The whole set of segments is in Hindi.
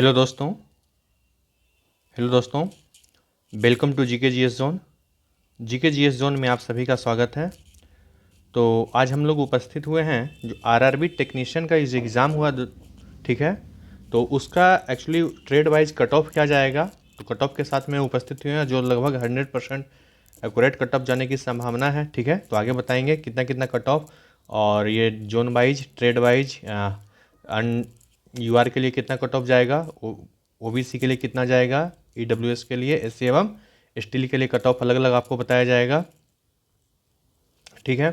हेलो दोस्तों welcome to GK GS zone. GK GS zone में आप सभी का स्वागत है। तो आज हम लोग उपस्थित हुए हैं जो आरआरबी टेक्नीशियन का इस एग्ज़ाम हुआ, ठीक है। तो उसका actually trade wise cut off क्या जाएगा, तो कट ऑफ के साथ में उपस्थित हुए हैं जो लगभग 100% एक्यूरेट कट ऑफ जाने की संभावना है, ठीक है। तो आगे बताएंगे कितना कितना कट ऑफ, और ये zone wise trade wise UR के लिए कितना कट ऑफ जाएगा, ओबीसी के लिए कितना जाएगा, ईडब्ल्यूएस के लिए, एससी एवं एसटी के लिए कट ऑफ अलग अलग आपको बताया जाएगा, ठीक है।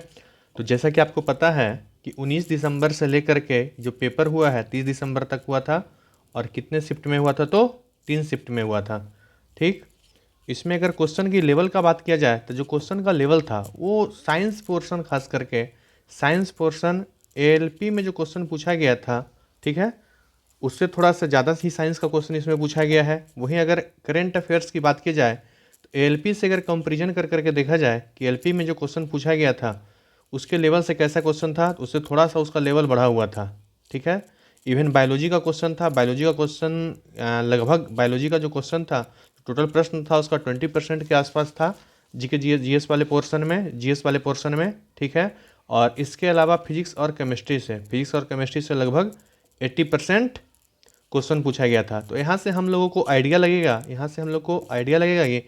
तो जैसा कि आपको पता है कि 19 दिसंबर से लेकर के जो पेपर हुआ है 30 दिसंबर तक हुआ था, और कितने शिफ्ट में हुआ था, तो 3 शिफ्ट में हुआ था, ठीक। इसमें अगर क्वेश्चन की लेवल का बात किया जाए तो जो क्वेश्चन का लेवल था वो साइंस पोर्शन, खास करके साइंस पोर्शन एएलपी में जो क्वेश्चन पूछा गया था, ठीक है, उससे थोड़ा सा ज़्यादा ही साइंस का क्वेश्चन इसमें पूछा गया है। वहीं अगर करेंट अफेयर्स की बात की जाए तो एएलपी से अगर कंपेरिजन कर करके देखा जाए कि एलपी में जो क्वेश्चन पूछा गया था उसके लेवल से कैसा क्वेश्चन था, तो उससे थोड़ा सा उसका लेवल बढ़ा हुआ था, ठीक है। इवन बायोलॉजी का क्वेश्चन था, बायोलॉजी का क्वेश्चन लगभग बायोलॉजी का जो क्वेश्चन था, टोटल प्रश्न था उसका 20% के आसपास था जीके जीएस वाले पोर्शन में, ठीक है। और इसके अलावा फिजिक्स और केमिस्ट्री से लगभग 80% क्वेश्चन पूछा गया था। तो यहाँ से हम लोगों को आइडिया लगेगा कि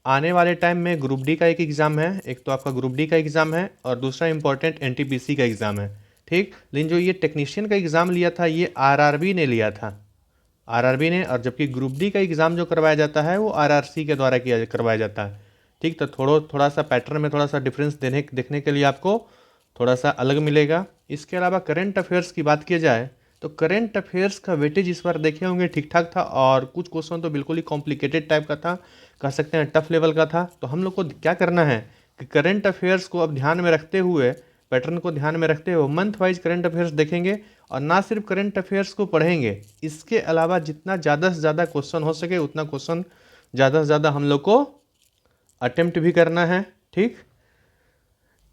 आने वाले टाइम में ग्रुप डी का एक एग्ज़ाम है, एक तो आपका ग्रुप डी का एग्ज़ाम है और दूसरा इंपॉर्टेंट एनटीपीसी का एग्ज़ाम है, ठीक। लेकिन जो ये टेक्नीशियन का एग्ज़ाम लिया था ये आरआरबी ने लिया था, ने, और जबकि ग्रुप डी का एग्ज़ाम जो करवाया जाता है वो आरआरसी के द्वारा करवाया जाता है, ठीक। तो थोड़ा सा पैटर्न में थोड़ा सा डिफरेंस देखने के लिए आपको थोड़ा सा अलग मिलेगा। इसके अलावा करेंट अफेयर्स की बात की जाए तो करेंट अफेयर्स का वेटेज इस बार देखे होंगे ठीक ठाक था, और कुछ क्वेश्चन तो बिल्कुल ही कॉम्प्लिकेटेड टाइप का था, कह सकते हैं टफ लेवल का था। तो हम लोग को क्या करना है कि करेंट अफेयर्स को अब ध्यान में रखते हुए, पैटर्न को ध्यान में रखते हुए मंथ वाइज करेंट अफेयर्स देखेंगे, और ना सिर्फ करेंट अफेयर्स को पढ़ेंगे, इसके अलावा जितना ज़्यादा से ज़्यादा क्वेश्चन हो सके उतना क्वेश्चन ज़्यादा से ज़्यादा हम लोग को अटेम्प्ट भी करना है, ठीक।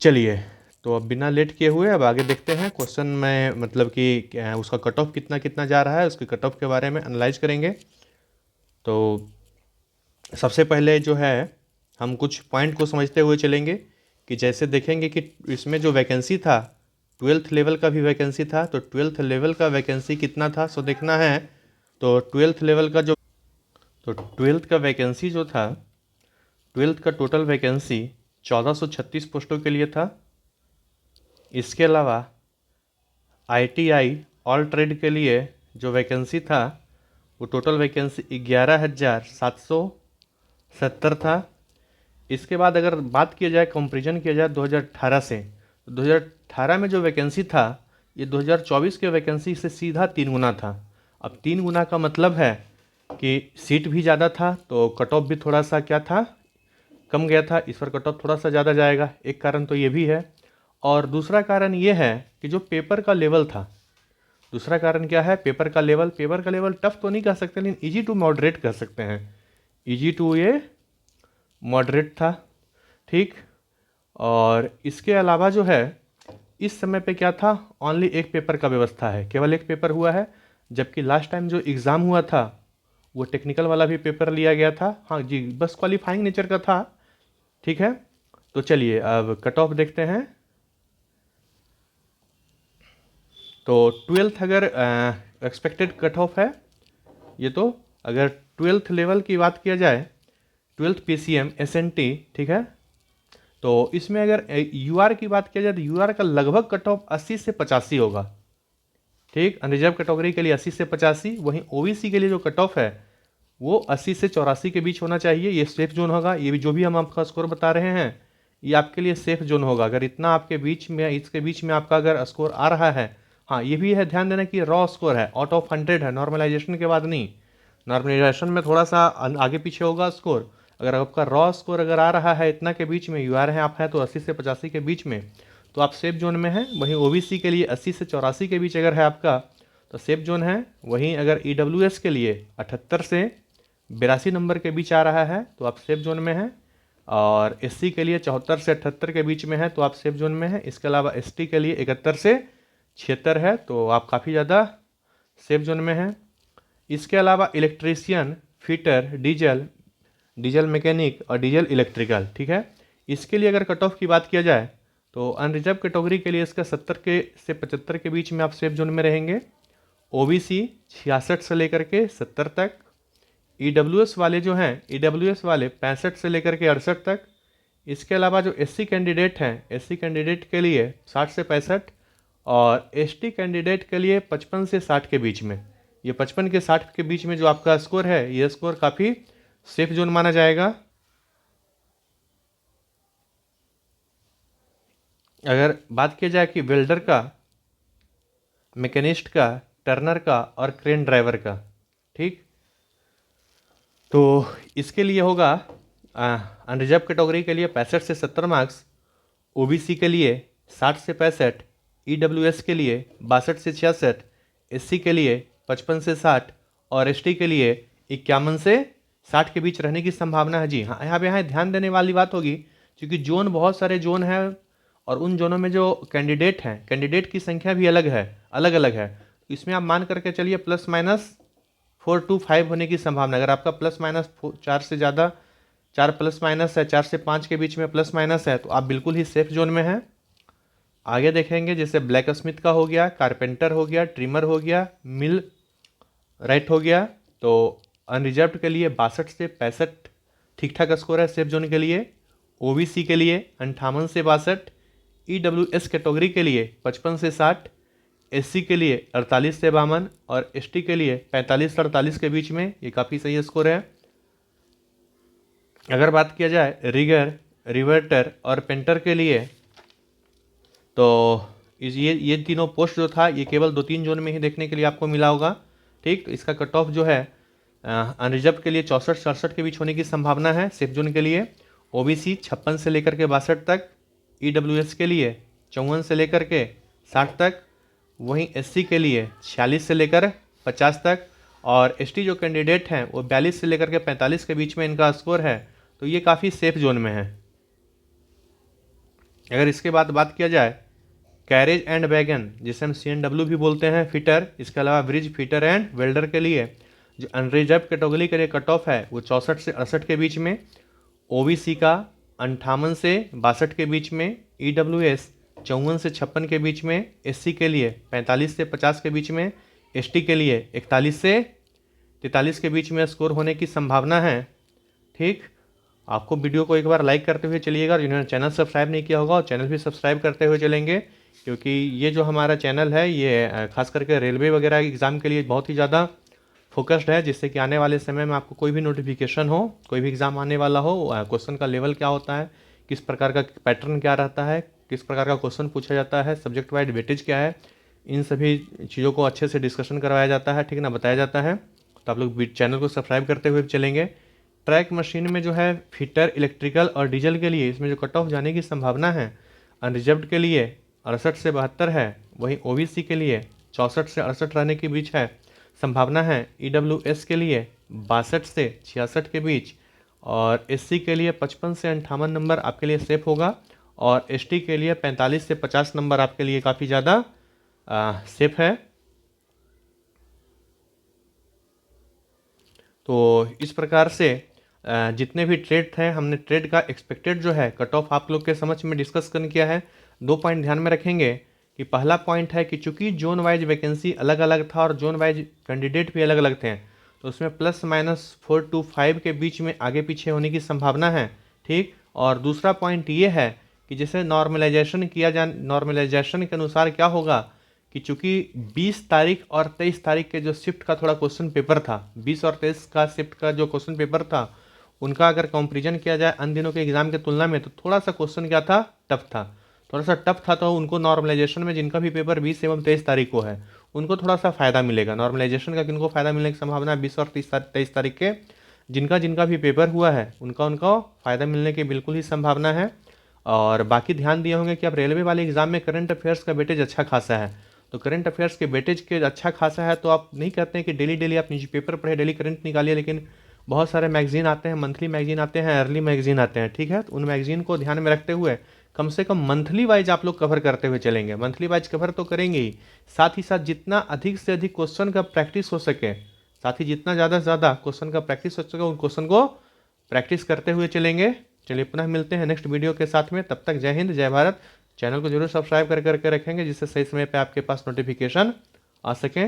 चलिए, तो अब बिना लेट किए हुए अब आगे देखते हैं क्वेश्चन में, मतलब कि उसका कट ऑफ कितना कितना जा रहा है, उसके कट ऑफ के बारे में एनालाइज करेंगे। तो सबसे पहले जो है हम कुछ पॉइंट को समझते हुए चलेंगे कि जैसे देखेंगे कि इसमें जो वैकेंसी था 12th लेवल का भी वैकेंसी था, तो 12th लेवल का वैकेंसी कितना था सो देखना है। तो 12th लेवल का जो, तो 12th का वैकेंसी जो था, 12th का टोटल वैकेंसी 1436 पोस्टों के लिए था। इसके अलावा आईटीआई ऑल ट्रेड के लिए जो वैकेंसी था वो टोटल वैकेंसी 11,770 था। इसके बाद अगर बात किया जाए, कंपेरिजन किया जाए 2018 से, तो 2018 में जो वैकेंसी था ये 2024 के वैकेंसी से सीधा 3 गुना था। अब 3 गुना का मतलब है कि सीट भी ज़्यादा था, तो कट ऑफ भी थोड़ा सा क्या था, कम गया था। इस पर कट ऑफ थोड़ा सा ज़्यादा जाएगा, एक कारण तो ये भी है। और दूसरा कारण ये है कि जो पेपर का लेवल था, दूसरा कारण क्या है, पेपर का लेवल टफ तो नहीं कह सकते लेकिन इजी टू मॉडरेट कह सकते हैं, इजी टू ये मॉडरेट था, ठीक। और इसके अलावा जो है इस समय पे क्या था, ओनली एक पेपर का व्यवस्था है, केवल एक पेपर हुआ है, जबकि लास्ट टाइम जो एग्ज़ाम हुआ था वो टेक्निकल वाला भी पेपर लिया गया था, हाँ जी, बस क्वालिफाइंग नेचर का था, ठीक है। तो चलिए अब कट ऑफ देखते हैं। तो 12th अगर एक्सपेक्टेड कट ऑफ है ये, तो अगर 12th लेवल की बात किया जाए, 12th पीसीएम एसएनटी, ठीक है, तो इसमें अगर यूआर की बात किया जाए तो यूआर का लगभग कट ऑफ 80 से 85 होगा, ठीक। अनरिजर्व कैटेगरी के लिए 80 से 85, वहीं ओबीसी के लिए जो कट ऑफ है वो 80 से 84 के बीच होना चाहिए। ये सेफ जोन होगा, ये भी जो भी हम आपका स्कोर बता रहे हैं ये आपके लिए सेफ जोन होगा। अगर इतना आपके बीच में, इसके बीच में आपका अगर स्कोर आ रहा है, हाँ ये भी है ध्यान देना कि रॉ स्कोर है, आउट ऑफ 100 है, नॉर्मलाइजेशन के बाद नहीं। नॉर्मलाइजेशन में थोड़ा सा आगे पीछे होगा स्कोर। अगर आपका रॉ स्कोर अगर आ रहा है इतना के बीच में, यूआर है आप हैं तो 80 से 85 के बीच में, तो आप सेफ जोन में हैं। वहीं ओबीसी के लिए 80 से 84 के बीच अगर है आपका तो सेफ जोन है। वहीं अगर ईडब्ल्यूएस के लिए 78 से 82 नंबर के बीच आ रहा है तो आप सेफ जोन में हैं, और एससी के लिए 74 से 78 के बीच में है तो आप सेफ जोन में हैं। इसके अलावा एसटी के लिए 71 से 76 है तो आप काफ़ी ज़्यादा सेफ जोन में हैं। इसके अलावा इलेक्ट्रीशियन, फिटर, डीजल मैकेनिक और डीजल इलेक्ट्रिकल, ठीक है। इसके लिए अगर कट ऑफ की बात किया जाए तो अनरिजर्व कैटेगरी के लिए इसका 70 के से 75 के बीच में आप सेफ जोन में रहेंगे। ओबीसी 66 से लेकर के 70 तक। ईडब्ल्यूएस वाले जो हैं, ईडब्ल्यूएस वाले 65 से लेकर के 68 तक। इसके अलावा जो एससी कैंडिडेट हैं, एससी कैंडिडेट के लिए 60 से 65 और एसटी कैंडिडेट के लिए 55 से 60 के बीच में। ये 55 के 60 के बीच में जो आपका स्कोर है, ये स्कोर काफ़ी सेफ जोन माना जाएगा। अगर बात की जाए कि वेल्डर का, मैकेनिस्ट का, टर्नर का और क्रेन ड्राइवर का, ठीक, तो इसके लिए होगा अनरिजर्व कैटेगरी के लिए 65 से 70 मार्क्स, ओबीसी के लिए 60 से 65, ईडब्ल्यूएस के लिए 62 से 66, एससी के लिए 55 से 60 और एसटी के लिए 51 से 60 के बीच रहने की संभावना है। जी हाँ, यहाँ ध्यान देने वाली बात होगी, क्योंकि जोन, बहुत सारे जोन हैं और उन जोनों में जो कैंडिडेट हैं, कैंडिडेट की संख्या भी अलग अलग है। इसमें आप मान करके चलिए +- 4 to 5 होने की संभावना। अगर आपका +- 4 से ज़्यादा, 4 प्लस माइनस है, 4 से 5 के बीच में प्लस माइनस है, तो आप बिल्कुल ही सेफ जोन में हैं। आगे देखेंगे, जैसे ब्लैक स्मिथ का हो गया, कारपेंटर हो गया, ट्रिमर हो गया, मिल राइट हो गया। तो अनरिजर्व के लिए 62 से 65 ठीक ठाक स्कोर है सेफ जोन के लिए। ओबीसी के लिए 58 से 62, ईडब्ल्यूएस कैटेगरी के लिए 55 से 60, एससी के लिए 48 से 52 और एसटी के लिए 45 से 48 के बीच में। ये काफ़ी सही स्कोर है। अगर बात किया जाए रिगर, रिवर्टर और पेंटर के लिए, तो ये तीनों पोस्ट जो था, ये केवल 2-3 जोन में ही देखने के लिए आपको मिला होगा, ठीक। तो इसका कट ऑफ जो है अनरिजर्व के लिए 64-67 के बीच होने की संभावना है सेफ जोन के लिए। ओबीसी 56 से लेकर के 62 तक, ईडब्ल्यूएस के लिए 54 से लेकर के 60 तक, वहीं एससी के लिए 46 से लेकर 50 तक और एसटी जो कैंडिडेट हैं वो 42 से लेकर के 45 के बीच में इनका स्कोर है। तो ये काफ़ी सेफ जोन में है। अगर इसके बाद बात किया जाए कैरेज एंड वैगन, जिसे हम CNW भी बोलते हैं, फिटर, इसके अलावा ब्रिज, फिटर एंड वेल्डर के लिए जो अनरिजर्व कैटेगरी के लिए कट ऑफ है वो 64 से 68 के बीच में। ओबीसी का 58 से 62 के बीच में, ईडब्ल्यूएस 54 से 56 के बीच में, एससी के लिए 45 से 50 के बीच में, एसटी के लिए 41 से 43 के बीच में स्कोर होने की संभावना है, ठीक। आपको वीडियो को एक बार लाइक करते हुए चलिएगा, जिन्होंने चैनल सब्सक्राइब नहीं किया होगा और चैनल भी सब्सक्राइब करते हुए चलेंगे, क्योंकि ये जो हमारा चैनल है ये खास करके रेलवे वगैरह एग्ज़ाम के लिए बहुत ही ज़्यादा फोकस्ड है, जिससे कि आने वाले समय में आपको कोई भी नोटिफिकेशन हो, कोई भी एग्ज़ाम आने वाला हो, क्वेश्चन का लेवल क्या होता है, किस प्रकार का पैटर्न क्या रहता है, किस प्रकार का क्वेश्चन पूछा जाता है, सब्जेक्ट वाइज वेटेज क्या है, इन सभी चीज़ों को अच्छे से डिस्कशन करवाया जाता है, ठीक ना, बताया जाता है। तो आप लोग चैनल को सब्सक्राइब करते हुए चलेंगे। ट्रैक मशीन में जो है फिटर, इलेक्ट्रिकल और डीजल के लिए, इसमें जो कट ऑफ जाने की संभावना है अनरिजर्व्ड के लिए 68 से 72 है, वहीं ओबीसी के लिए 64 से 68 रहने के बीच है संभावना है। ईडब्ल्यूएस के लिए 62 से 66 के बीच और एससी के लिए 55 से 58 नंबर आपके लिए सेफ होगा और एसटी के लिए 45 से 50 नंबर आपके लिए काफ़ी ज़्यादा सेफ है। तो इस प्रकार से जितने भी ट्रेड थे, हमने ट्रेड का एक्सपेक्टेड जो है कट ऑफ आप लोग के समझ में डिस्कस किया है। 2 पॉइंट ध्यान में रखेंगे कि पहला पॉइंट है कि चूंकि जोन वाइज वैकेंसी अलग अलग था और जोन वाइज कैंडिडेट भी अलग अलग थे, तो उसमें +- 4 to 5 के बीच में आगे पीछे होने की संभावना है, ठीक। और दूसरा पॉइंट ये है कि जैसे नॉर्मलाइजेशन नॉर्मलाइजेशन के अनुसार क्या होगा कि चूंकि 20 तारीख और 23 तारीख के जो शिफ्ट का थोड़ा क्वेश्चन पेपर था, 20 और 23 का शिफ्ट का जो क्वेश्चन पेपर था, उनका अगर कंपेरिजन किया जाए अन्य दिनों के एग्जाम के तुलना में, तो थोड़ा सा क्वेश्चन क्या था, टफ था, थोड़ा सा टफ था। तो उनको नॉर्मलाइजेशन में जिनका भी पेपर 20 एवं 23 तारीख को है, उनको थोड़ा सा फ़ायदा मिलेगा नॉर्मलाइजेशन का। किनको फ़ायदा मिलने की संभावना है 20 और 23 तारीख के, जिनका भी पेपर हुआ है उनका फ़ायदा मिलने की बिल्कुल ही संभावना है। और बाकी ध्यान दिए होंगे कि अब रेलवे वाले एग्जाम में करंट अफेयर्स का वेटेज अच्छा खासा है, तो करंट अफेयर्स के वेटेज के अच्छा खासा है, तो आप नहीं कहते हैं कि डेली आप न्यूज़पेपर पढ़े, डेली करंट निकालिए, लेकिन बहुत सारे मैगजीन आते हैं, मंथली मैगजीन आते हैं, अर्ली मैगजीन आते हैं, ठीक है। तो उन मैगजीन को ध्यान में रखते हुए कम से कम मंथली वाइज आप लोग कवर करते हुए चलेंगे। मंथली वाइज कवर तो करेंगे ही, साथ ही साथ जितना अधिक से अधिक क्वेश्चन का प्रैक्टिस हो सके, साथ ही जितना ज़्यादा से ज़्यादा क्वेश्चन का प्रैक्टिस हो सके उन क्वेश्चन को प्रैक्टिस करते हुए चलेंगे। चलिए पुनः मिलते हैं नेक्स्ट वीडियो के साथ में, तब तक जय हिंद जय भारत। चैनल को जरूर सब्सक्राइब करके रखेंगे जिससे सही समय पे आपके पास नोटिफिकेशन आ सके।